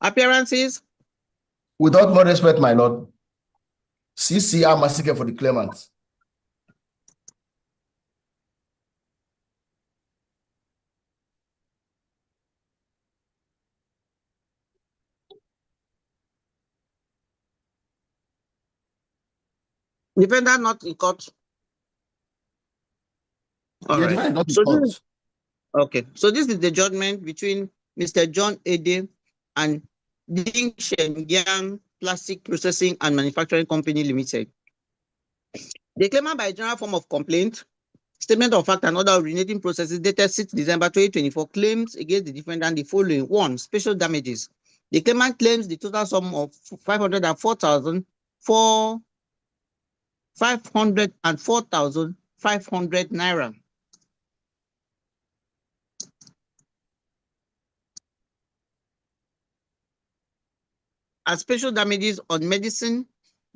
Appearances. Without more respect, my lord, CCR Masike for the claimant. Defendant not in court. All right. Not in court. Okay, so this is the judgment between Mr. John Ede and Ding Shengyang Plastic Processing and Manufacturing Company Limited. The claimant by general form of complaint, statement of fact and other originating processes dated 6 December 2024 claims against the defendant the following. 1. Special damages. The claimant claims the total sum of 504,500 naira. As special damages on medicine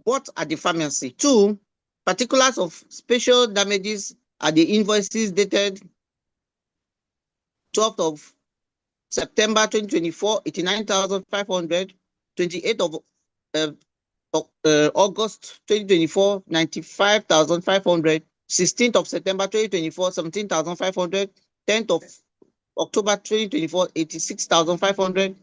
bought at the pharmacy. 2. Particulars of special damages are the invoices dated 12th of September 2024, 89,500, 28th of August 2024, 95,500, 16th of September 2024, 17,500, 10th of October 2024, 86,500,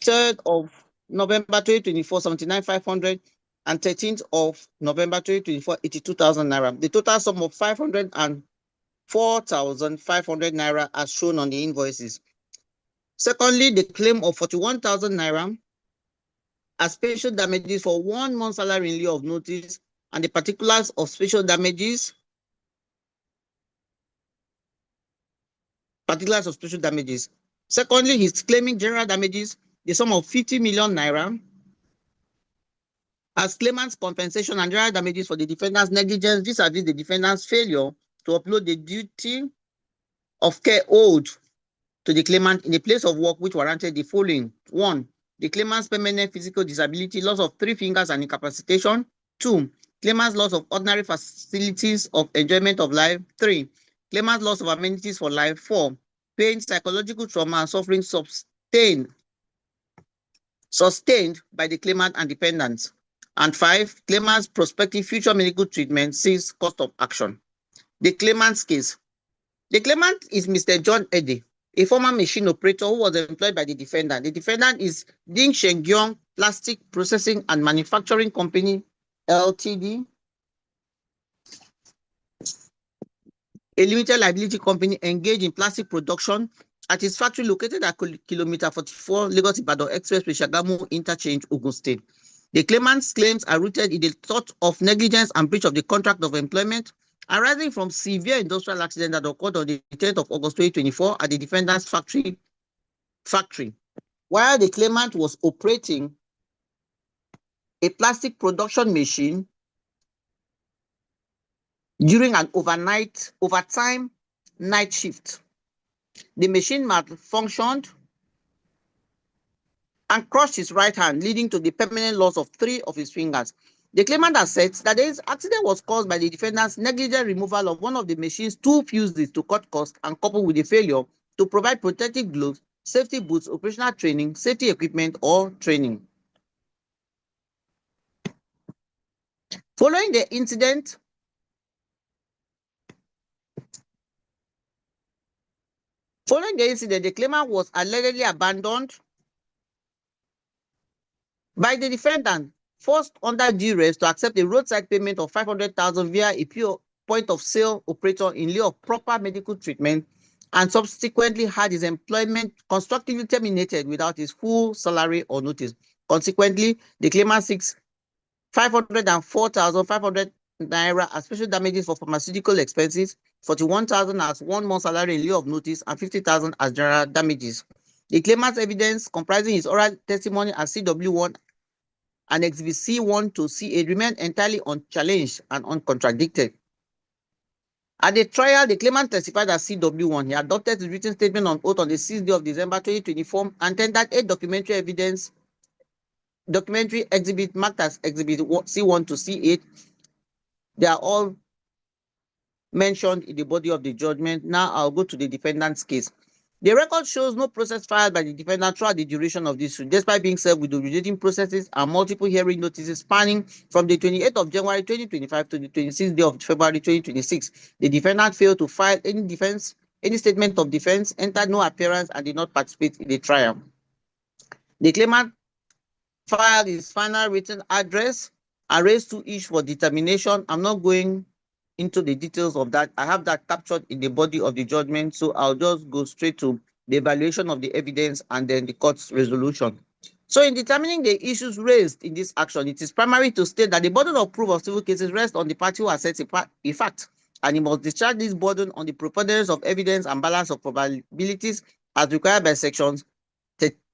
3rd of November 2024, 79,500, and 13th of November 2024, 82,000 naira. The total sum of 504,500 naira as shown on the invoices. Secondly, the claim of 41,000 naira as special damages for 1 month salary in lieu of notice, and the particulars of special damages. Secondly, he's claiming general damages, the sum of 50 million naira as claimant's compensation and general damages for the defendant's negligence vis-a-vis the defendant's failure to upload the duty of care owed to the claimant in a place of work which warranted the following. 1. The claimant's permanent physical disability, loss of 3 fingers and incapacitation. 2. Claimant's loss of ordinary facilities of enjoyment of life. 3. Claimant's loss of amenities for life. 4. Pain, psychological trauma, and suffering sustained by the claimant and dependents. And 5. Claimant's prospective future medical treatment. 6. Cost of action. The claimant's case. The claimant is Mr. John Ede, a former machine operator who was employed by the defendant. The defendant is Ding Shengyang Plastic Processing and Manufacturing Company, Ltd, a limited liability company engaged in plastic production at its factory located at kilometer 44 Lagos-Ibadan Expressway, Shagamu Interchange, Ogun State. The claimant's claims are rooted in the thought of negligence and breach of the contract of employment arising from severe industrial accident that occurred on the 10th of August 2024 at the defendant's factory, while the claimant was operating a plastic production machine during an overtime night shift. The machine malfunctioned and crushed his right hand, leading to the permanent loss of 3 of his fingers. The claimant asserts that this accident was caused by the defendant's negligent removal of one of the machine's 2 fuses to cut costs and coupled with the failure to provide protective gloves, safety boots, operational training, safety equipment, or training. Following the incident, the claimant was allegedly abandoned by the defendant, forced under duress to accept a roadside payment of 500,000 via a pure point of sale operator in lieu of proper medical treatment, and subsequently had his employment constructively terminated without his full salary or notice. Consequently, the claimant seeks 504,500 naira as special damages for pharmaceutical expenses, 41,000 as 1 month salary in lieu of notice, and 50,000 as general damages. The claimant's evidence, comprising his oral testimony as CW1 and Exhibit C1 to C8, remain entirely unchallenged and uncontradicted. At the trial, the claimant testified as CW1. He adopted his written statement on oath on the 6th day of December 2024 and tendered 8 documentary exhibit marked as Exhibit C1 to C8. They are all mentioned in the body of the judgment. Now I'll go to the defendant's case. The record shows no process filed by the defendant throughout the duration of this suit, despite being served with originating processes and multiple hearing notices spanning from the 28th of January 2025 to the 26th day of February 2026. The defendant failed to file any statement of defense, entered no appearance, and did not participate in the trial. The claimant filed his final written address and raised two issues for determination. I'm not going into the details of that. I have that captured in the body of the judgment, so I'll just go straight to the evaluation of the evidence and then the court's resolution. So in determining the issues raised in this action, it is primary to state that the burden of proof of civil cases rests on the party who asserts a fact, and he must discharge this burden on the preponderance of evidence and balance of probabilities as required by sections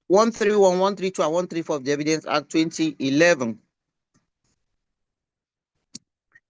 131, 132, and 134 of the Evidence Act 2011.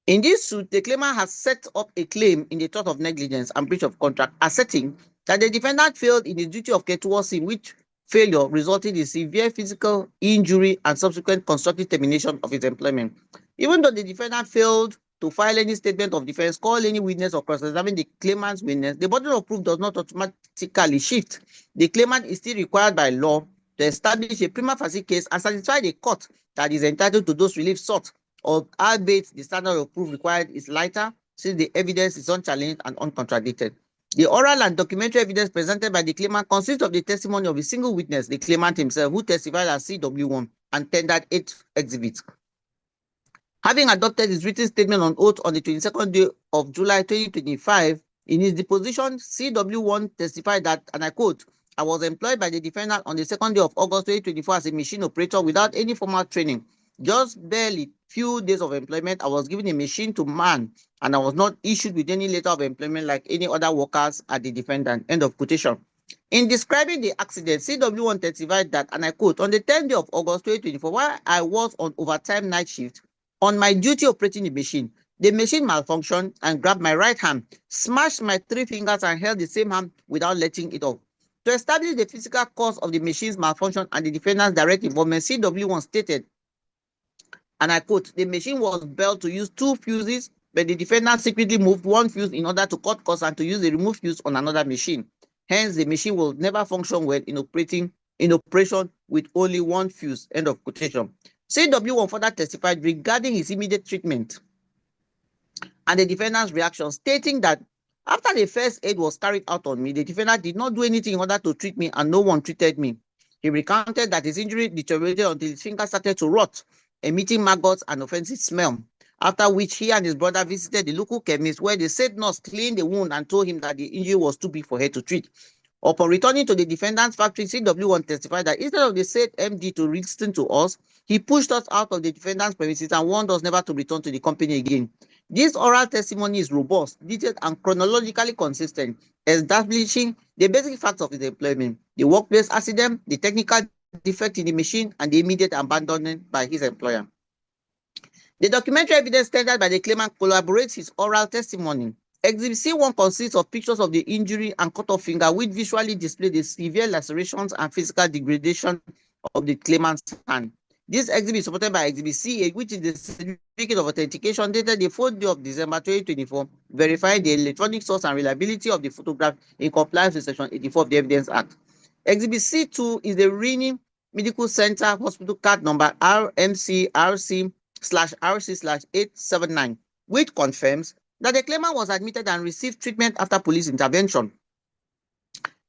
In this suit, the claimant has set up a claim in the tort of negligence and breach of contract, asserting that the defendant failed in his duty of courtesy, which failure resulted in severe physical injury and subsequent constructive termination of his employment. Even though the defendant failed to file any statement of defense, call any witness, or cross-examine the claimant's witness, the burden of proof does not automatically shift. The claimant is still required by law to establish a prima facie case and satisfy the court that is entitled to those relief sought, or albeit the standard of proof required is lighter, since the evidence is unchallenged and uncontradicted. The oral and documentary evidence presented by the claimant consists of the testimony of a single witness, the claimant himself, who testified as CW1 and tendered 8 exhibits. Having adopted his written statement on oath on the 22nd day of July 2025, in his deposition, CW1 testified that, and I quote, "I was employed by the defendant on the 2nd day of August 2024 as a machine operator without any formal training. Just barely few days of employment, I was given a machine to man, and I was not issued with any letter of employment like any other workers at the defendant." End of quotation. In describing the accident, CW1 testified that, and I quote, "On the 10th day of August 2024, while I was on overtime night shift, on my duty operating the machine malfunctioned and grabbed my right hand, smashed my 3 fingers, and held the same hand without letting it off. To establish the physical cause of the machine's malfunction and the defendant's direct involvement, CW1 stated, and I quote, "The machine was built to use 2 fuses, but the defendant secretly moved 1 fuse in order to cut costs and to use the removed fuse on another machine. Hence, the machine will never function well in operation with only 1 fuse." End of quotation. CW1 further testified regarding his immediate treatment and the defendant's reaction, stating that after the first aid was carried out on me, the defendant did not do anything in order to treat me and no one treated me. He recounted that his injury deteriorated until his fingers started to rot, emitting maggots and offensive smell, after which he and his brother visited the local chemist, where the said nurse cleaned the wound and told him that the injury was too big for her to treat. Upon returning to the defendant's factory, CW1 testified that instead of the said MD to listen to us, he pushed us out of the defendant's premises and warned us never to return to the company again. This oral testimony is robust, detailed, and chronologically consistent, establishing the basic facts of his employment, the workplace accident, the technical defect in the machine, and the immediate abandonment by his employer. The documentary evidence tendered by the claimant corroborates his oral testimony. Exhibit C1 consists of pictures of the injury and cut-off finger, which visually display the severe lacerations and physical degradation of the claimant's hand. This exhibit is supported by Exhibit C8, which is the certificate of authentication dated the 4th day of December 2024, verifying the electronic source and reliability of the photograph in compliance with Section 84 of the Evidence Act. Exhibit C2 is the Rini Medical Center Hospital card number RMC/RC/879, which confirms that the claimant was admitted and received treatment after police intervention.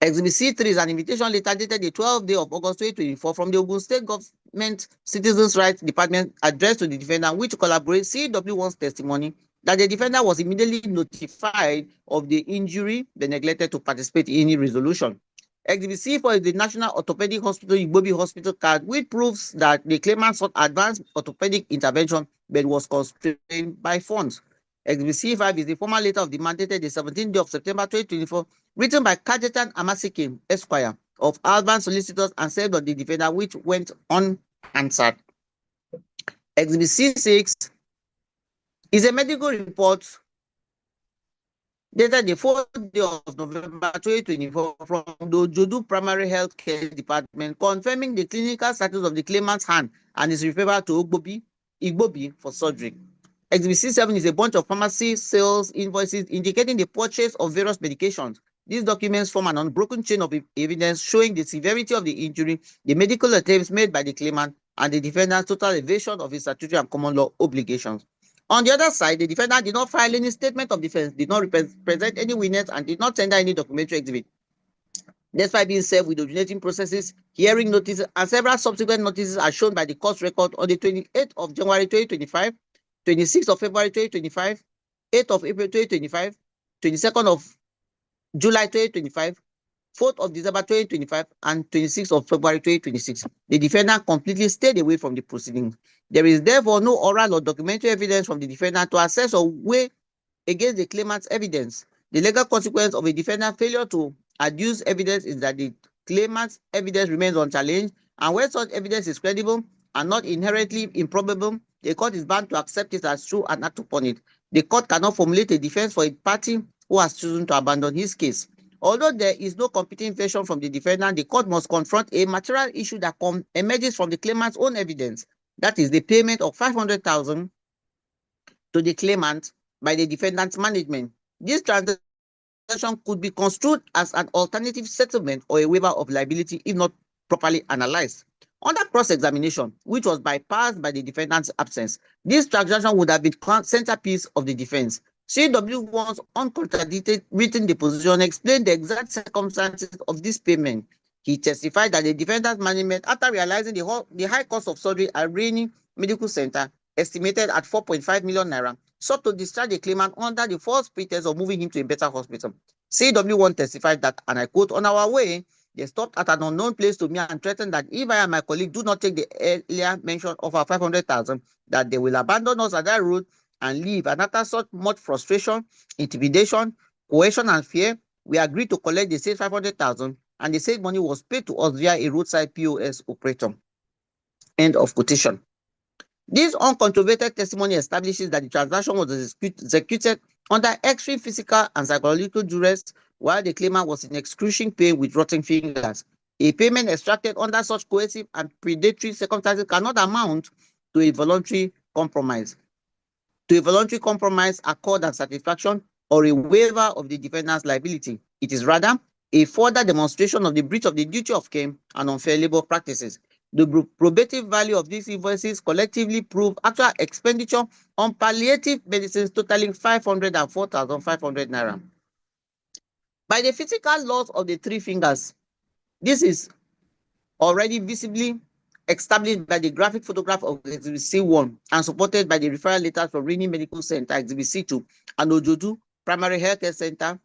Exhibit C3 is an invitation letter dated the 12th day of August 2024 from the Ogun State Government Citizens' Rights Department, addressed to the defendant, which corroborates CW1's testimony that the defendant was immediately notified of the injury but neglected to participate in any resolution. Exhibit C4 is the National Orthopedic Hospital Igbobi Hospital card, which proves that the claimant sought advanced orthopedic intervention but was constrained by funds. Exhibit C5 is the formal letter of demand dated the 17th day of September 2024, written by Kajetan Amasike, Esquire, of Alban Solicitors, and served on the defendant, which went unanswered. Exhibit C6 is a medical report dated the 4th day of November 2024 from the Ojodu Primary Health Care Department, confirming the clinical status of the claimant's hand and is referred to Igbobi for surgery. Exhibit C7 is a bunch of pharmacy sales invoices indicating the purchase of various medications These documents form an unbroken chain of evidence showing the severity of the injury, the medical attempts made by the claimant, and the defendant's total evasion of his statutory and common law obligations. On the other side, the defendant did not file any statement of defense, did not present any witness, and did not tender any documentary exhibit. Despite being served with originating processes, hearing notices, and several subsequent notices are shown by the court record on the 28th of January 2025, 26th of February 2025, 8th of April 2025, 22nd of July 2025, 4th of December 2025, and 26th of February 2026. The defendant completely stayed away from the proceedings. There is therefore no oral or documentary evidence from the defendant to assess or weigh against the claimant's evidence. The legal consequence of a defendant's failure to adduce evidence is that the claimant's evidence remains unchallenged, and where such evidence is credible and not inherently improbable, the court is bound to accept it as true and act upon it. The court cannot formulate a defense for a party who has chosen to abandon his case. Although there is no competing version from the defendant, the court must confront a material issue that emerges from the claimant's own evidence. That is the payment of 500,000 to the claimant by the defendant's management. This transaction could be construed as an alternative settlement or a waiver of liability if not properly analyzed. Under cross-examination, which was bypassed by the defendant's absence, this transaction would have been centerpiece of the defense. CW1's uncontradicted written deposition explained the exact circumstances of this payment. He testified that the defendant's management, after realizing the high cost of surgery at Rainy Medical Center, estimated at 4.5 million naira, sought to discharge the claimant under the false pretense of moving him to a better hospital. CW1 testified that, and I quote, "On our way, they stopped at an unknown place to me and threatened that if I and my colleague do not take the earlier mentioned offer of 500,000, that they will abandon us at that road and leave. And after such much frustration, intimidation, coercion, and fear, we agreed to collect the said 500,000, and the said money was paid to us via a roadside POS operator." End of quotation. This uncontroverted testimony establishes that the transaction was executed under extreme physical and psychological duress while the claimant was in excruciating pain with rotting fingers. A payment extracted under such coercive and predatory circumstances cannot amount to a voluntary compromise. To a voluntary compromise, accord, and satisfaction, or a waiver of the defendant's liability. It is rather a further demonstration of the breach of the duty of care and unfair labor practices. The probative value of these invoices collectively prove actual expenditure on palliative medicines totaling 504,500 naira. By the physical laws of the three fingers, this is already visibly established by the graphic photograph of Exhibit C1 and supported by the referral letters from Rainy Medical Center, Exhibit C2, and Ojodu Primary Healthcare Center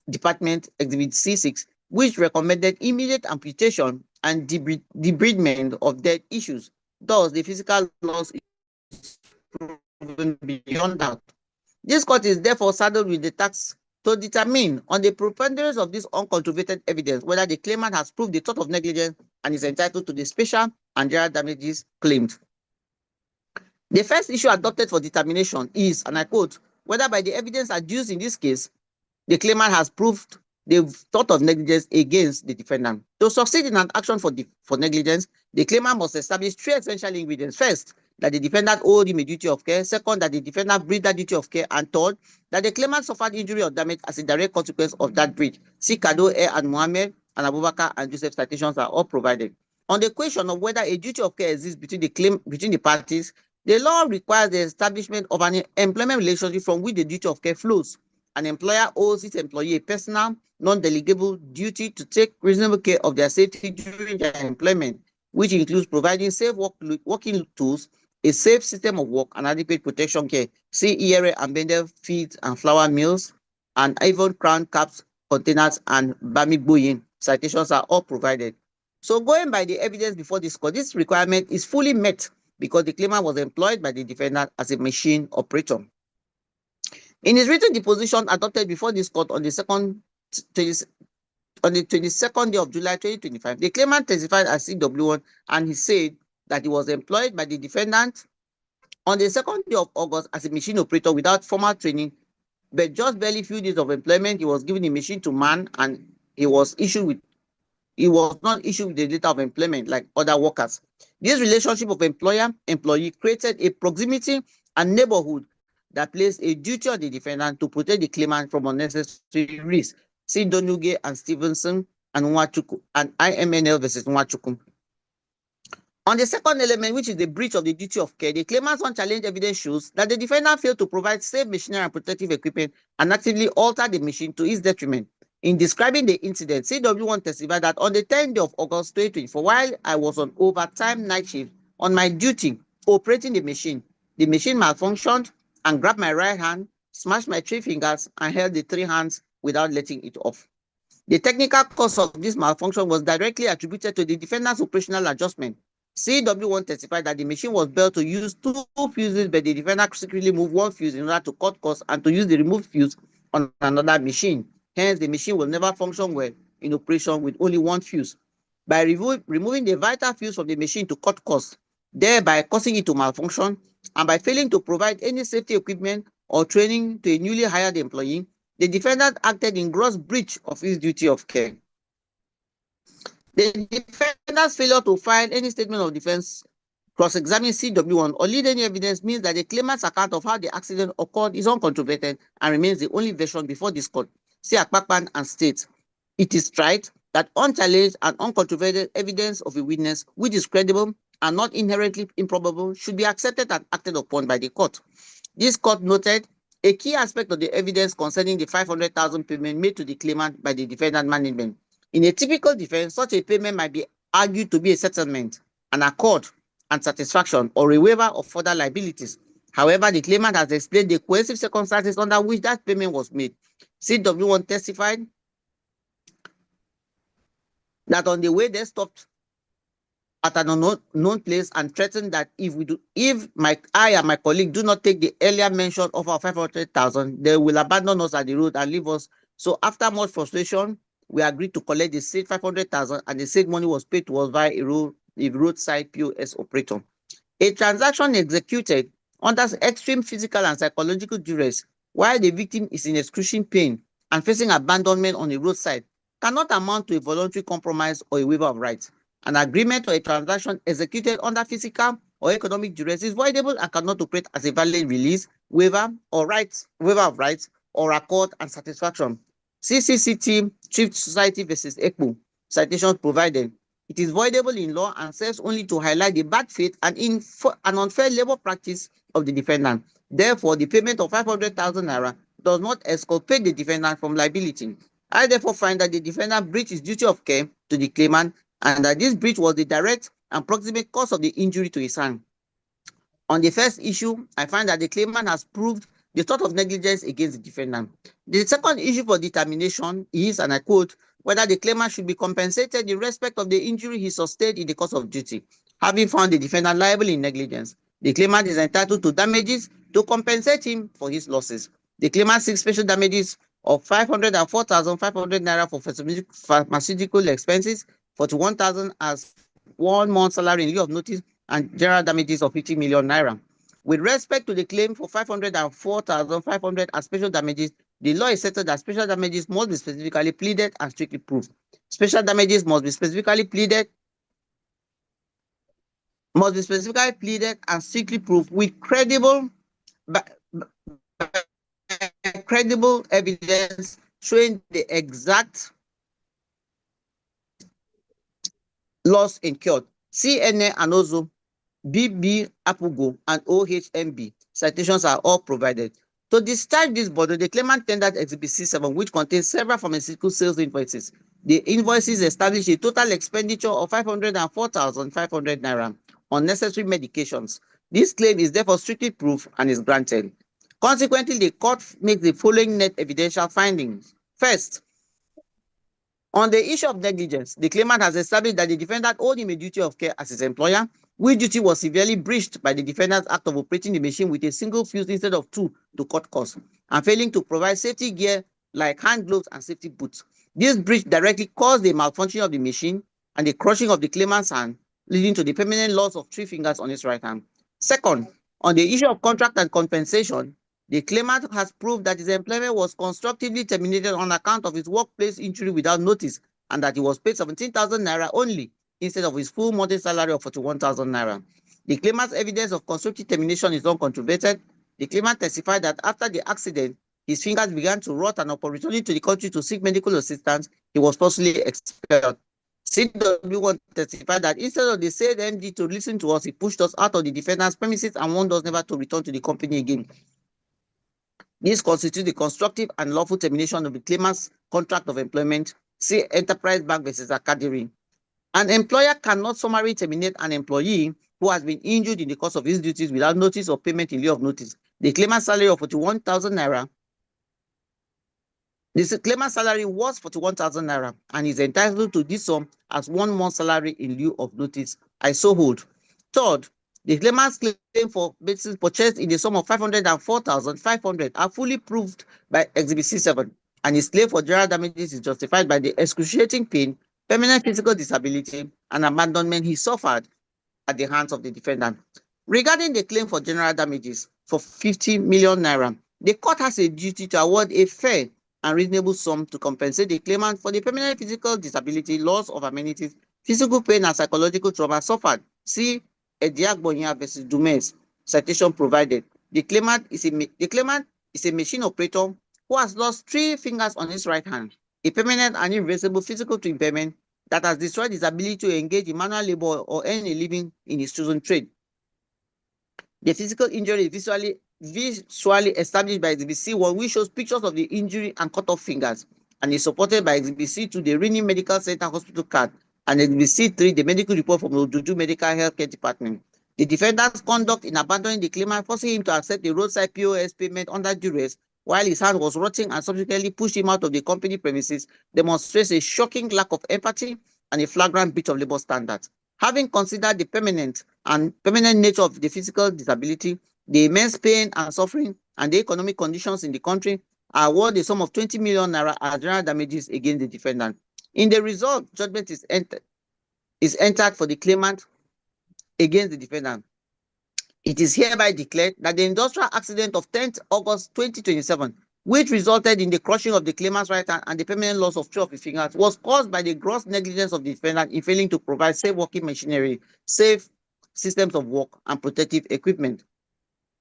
Department, Exhibit C6, which recommended immediate amputation and debridement of dead issues. Thus, the physical loss is proven beyond doubt. This court is therefore saddled with the task to determine on the preponderance of this uncontroverted evidence whether the claimant has proved the tort of negligence and is entitled to the special and general damages claimed. The first issue adopted for determination is, and I quote, whether by the evidence adduced in this case, the claimant has proved the tort of negligence against the defendant. To succeed in an action for negligence, the claimant must establish three essential ingredients. First, that the defendant owed him a duty of care. Second, that the defendant breached that duty of care. And third, that the claimant suffered injury or damage as a direct consequence of that breach. See Kado, and Mohammed, and Abubakar, and Joseph citations are all provided. On the question of whether a duty of care exists between the parties, the law requires the establishment of an employment relationship from which the duty of care flows. An employer owes its employee a personal, non-delegable duty to take reasonable care of their safety during their employment, which includes providing safe working tools, a safe system of work, and adequate protection care. See Ere and Bender feeds and flour mills, and even crown caps, containers, and Bamigboyin. Citations are all provided. So going by the evidence before this court, this requirement is fully met because the claimant was employed by the defendant as a machine operator. In his written deposition adopted before this court on the 22nd day of July 2025, the claimant testified as CW1, and he said that he was employed by the defendant on the 2nd day of August as a machine operator without formal training, but just barely few days of employment, he was given a machine to man, and he was not issued with the letter of employment like other workers. This relationship of employer-employee created a proximity and neighborhood that placed a duty on the defendant to protect the claimant from unnecessary risk. C. Donuge and Stevenson and Nwachukwu, and IMNL versus Nwachukwu. On the second element, which is the breach of the duty of care, the claimant's unchallenged evidence shows that the defendant failed to provide safe machinery and protective equipment and actively altered the machine to his detriment. In describing the incident, CW1 testified that on the 10th day of August 2024, while I was on overtime night shift on my duty operating the machine malfunctioned and grabbed my right hand, smashed my 3 fingers, and held the 3 hands without letting it off. The technical cause of this malfunction was directly attributed to the defendant's operational adjustment. CW1 testified that the machine was built to use 2 fuses, but the defendant secretly moved 1 fuse in order to cut costs and to use the removed fuse on another machine. Hence, the machine will never function well in operation with only 1 fuse. By removing the vital fuse from the machine to cut costs, thereby causing it to malfunction, and by failing to provide any safety equipment or training to a newly hired employee, the defendant acted in gross breach of his duty of care. The defendant's failure to file any statement of defense, cross-examine CW1, or lead any evidence means that the claimant's account of how the accident occurred is uncontroverted and remains the only version before this court. See Akpakpan and states, it is right that unchallenged and uncontroverted evidence of a witness which is credible and not inherently improbable should be accepted and acted upon by the court. This court noted a key aspect of the evidence concerning the 500,000 payment made to the claimant by the defendant management. In a typical defense, such a payment might be argued to be a settlement, an accord, and satisfaction, or a waiver of further liabilities. However, the claimant has explained the coercive circumstances under which that payment was made. CW1 testified that on the way they stopped at an unknown place and threatened that if I and my colleague do not take the earlier mentioned offer of 500,000, they will abandon us at the road and leave us. So after much frustration, we agreed to collect the said 500,000, and the said money was paid to us via a roadside POS operator. A transaction executed under extreme physical and psychological duress while the victim is in excruciating pain and facing abandonment on a roadside cannot amount to a voluntary compromise or a waiver of rights. An agreement or a transaction executed under physical or economic duress is voidable and cannot operate as a valid release, waiver of rights, or accord and satisfaction. CCCT Thrift Society versus ECPO, citations provided. It is voidable in law and serves only to highlight the bad faith and an unfair labor practice of the defendant. Therefore, the payment of 500,000 naira does not exculpate the defendant from liability. I therefore find that the defendant breached his duty of care to the claimant and that this breach was the direct and proximate cause of the injury to his hand. On the first issue, I find that the claimant has proved the thought of negligence against the defendant. The second issue for determination is, and I quote, whether the claimant should be compensated in respect of the injury he sustained in the course of duty. Having found the defendant liable in negligence, the claimant is entitled to damages to compensate him for his losses. The claimant seeks special damages of 504,500 naira for pharmaceutical expenses, 41,000 as 1 month salary in lieu of notice, and general damages of 50 million naira. With respect to the claim for 504,500 as special damages, the law is settled that special damages must be specifically pleaded and strictly proved. Special damages must be specifically pleaded and strictly proved with credible evidence showing the exact loss incurred. CNA and also BB Apugo and OHMB citations are all provided. To discharge this burden, the claimant tendered Exhibit C7, which contains several pharmaceutical sales invoices. The invoices establish a total expenditure of 504,500 naira on necessary medications. This claim is therefore strictly proved and is granted. Consequently, the court makes the following net evidential findings. First, on the issue of negligence, the claimant has established that the defendant owed him a duty of care as his employer, which duty was severely breached by the defendant's act of operating the machine with a single fuse instead of 2 to cut costs, and failing to provide safety gear like hand gloves and safety boots. This breach directly caused the malfunction of the machine and the crushing of the claimant's hand, leading to the permanent loss of 3 fingers on his right hand. Second, on the issue of contract and compensation, the claimant has proved that his employment was constructively terminated on account of his workplace injury without notice, and that he was paid 17,000 naira only instead of his full monthly salary of 41,000 naira. The claimant's evidence of constructive termination is uncontroverted. The claimant testified that after the accident, his fingers began to rot, and upon returning to the country to seek medical assistance, he was forcibly expelled. CW1 testified that instead of the said MD to listen to us, he pushed us out of the defendant's premises and warned us never to return to the company again. This constitutes the constructive and lawful termination of the claimant's contract of employment. See Enterprise Bank versus Academy. An employer cannot summarily terminate an employee who has been injured in the course of his duties without notice or payment in lieu of notice. The claimant's salary of 41,000 naira. The claimant's salary was 41,000 naira and is entitled to this sum as 1 month salary in lieu of notice. I so hold. Third, the claimant's claim for basis purchased in the sum of 504,500 are fully proved by Exhibit C7, and his claim for general damages is justified by the excruciating pain, permanent physical disability, and abandonment he suffered at the hands of the defendant. Regarding the claim for general damages for 50 million naira, the court has a duty to award a fair and reasonable sum to compensate the claimant for the permanent physical disability, loss of amenities, physical pain, and psychological trauma suffered. See Ediagbonya versus Dumes. Citation provided. The claimant is a machine operator who has lost 3 fingers on his right hand, a permanent and irreversible physical impairment that has destroyed his ability to engage in manual labor or earn a living in his chosen trade. The physical injury is visually established by Exhibit C1, which shows pictures of the injury and cut-off fingers, and is supported by Exhibit C2, the Rini Medical Center hospital card, and Exhibit C3, the medical report from the Ojuju Medical Healthcare Department. The defendant's conduct in abandoning the claimant, forcing him to accept the roadside POS payment under duress, while his hand was rotting and subsequently pushed him out of the company premises, demonstrates a shocking lack of empathy and a flagrant breach of labor standards. Having considered the permanent nature of the physical disability, the immense pain and suffering, and the economic conditions in the country, I award a sum of 20 million naira as general damages against the defendant. In the result, judgment is entered for the claimant against the defendant. It is hereby declared that the industrial accident of 10th August 2027, which resulted in the crushing of the claimant's right hand and the permanent loss of 2 of his fingers, was caused by the gross negligence of the defendant in failing to provide safe working machinery, safe systems of work, and protective equipment.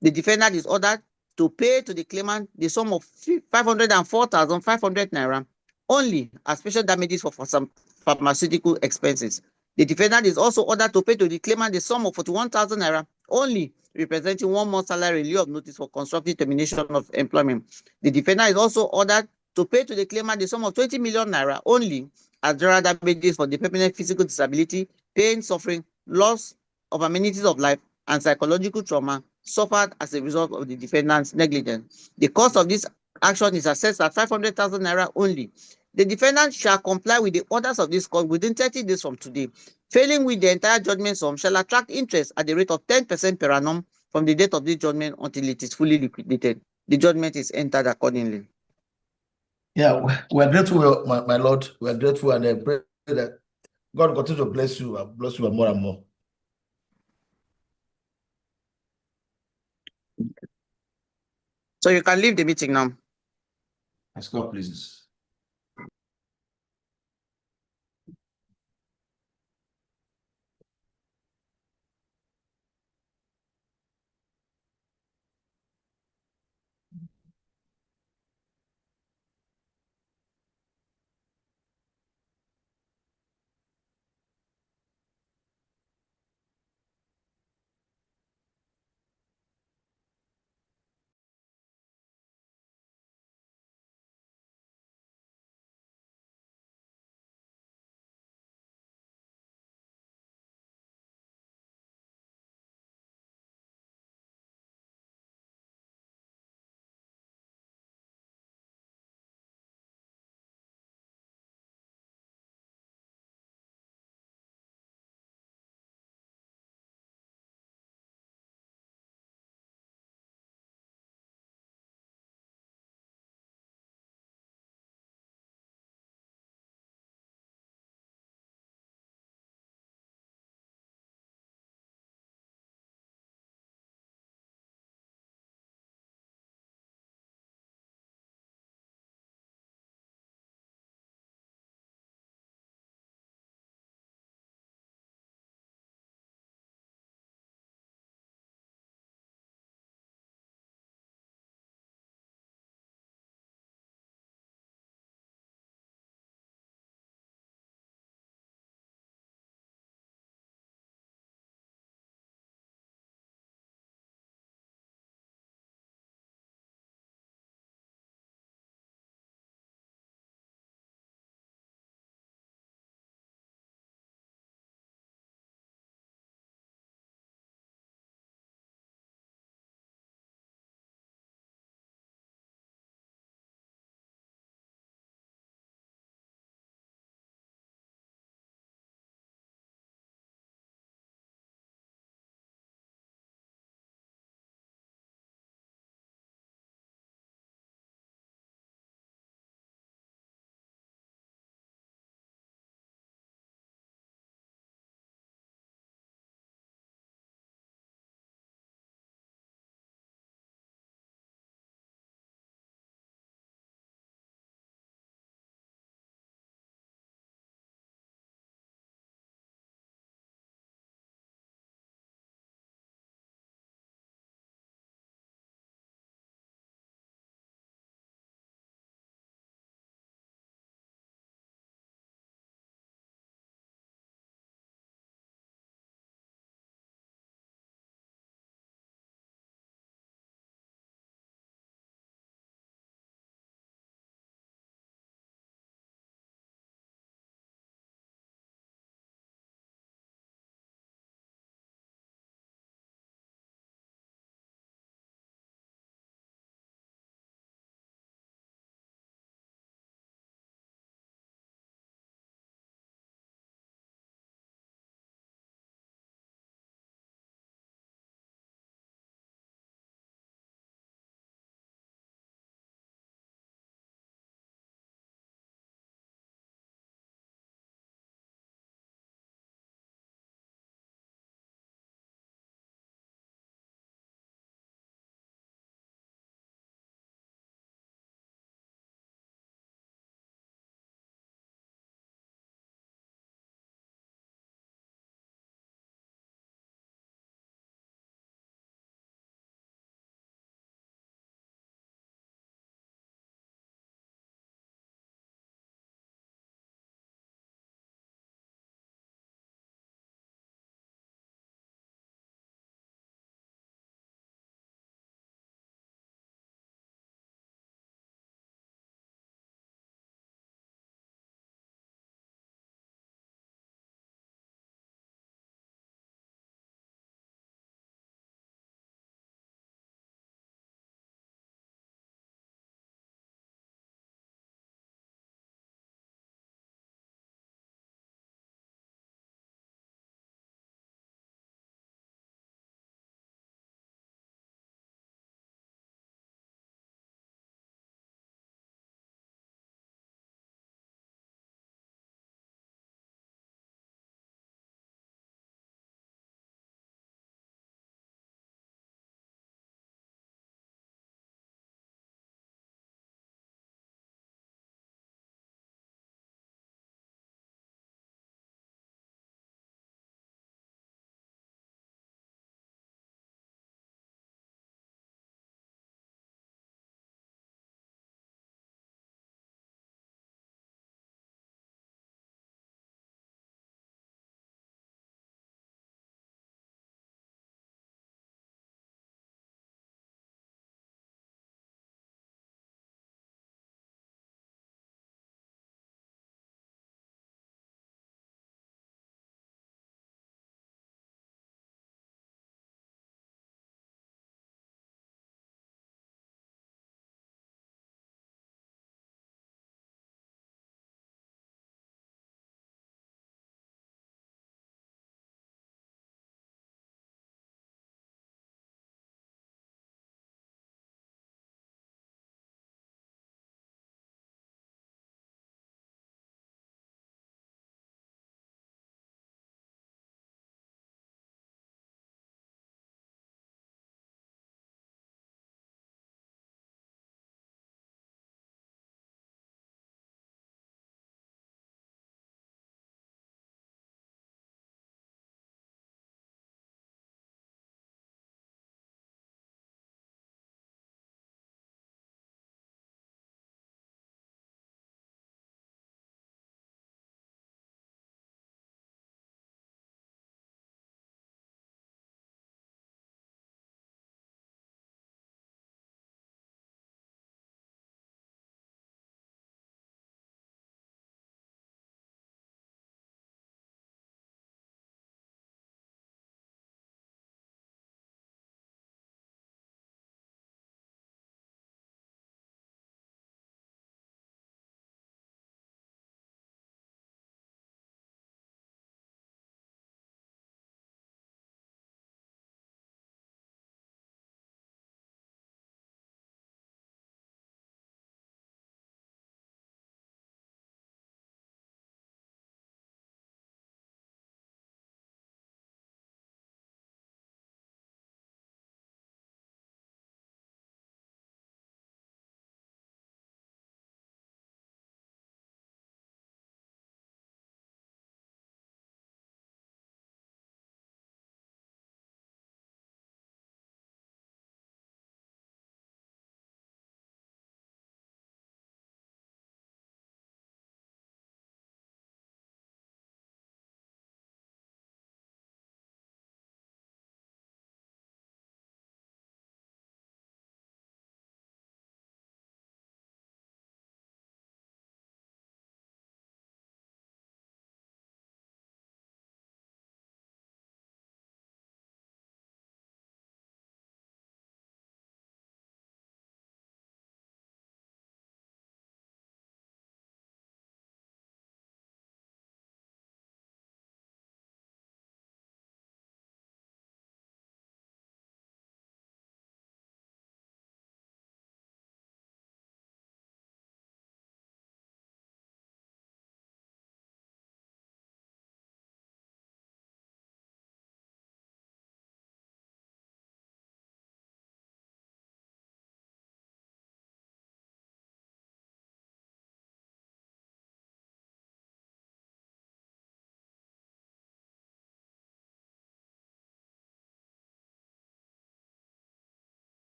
The defendant is ordered to pay to the claimant the sum of 504,500 naira only as special damages for some pharmaceutical expenses. The defendant is also ordered to pay to the claimant the sum of 41,000 naira only, representing 1 month salary in lieu of notice for constructive termination of employment. The defendant is also ordered to pay to the claimant the sum of 20 million naira only as general damages for the permanent physical disability, pain, suffering, loss of amenities of life, and psychological trauma suffered as a result of the defendant's negligence. The cost of this action is assessed at 500,000 naira only. The defendant shall comply with the orders of this court within 30 days from today. Failing with the entire judgment sum shall attract interest at the rate of 10% per annum from the date of this judgment until it is fully liquidated. The judgment is entered accordingly. Yeah, we're grateful, my Lord. We're grateful, and I pray that God continue to bless you more and more. So you can leave the meeting now. As God pleases.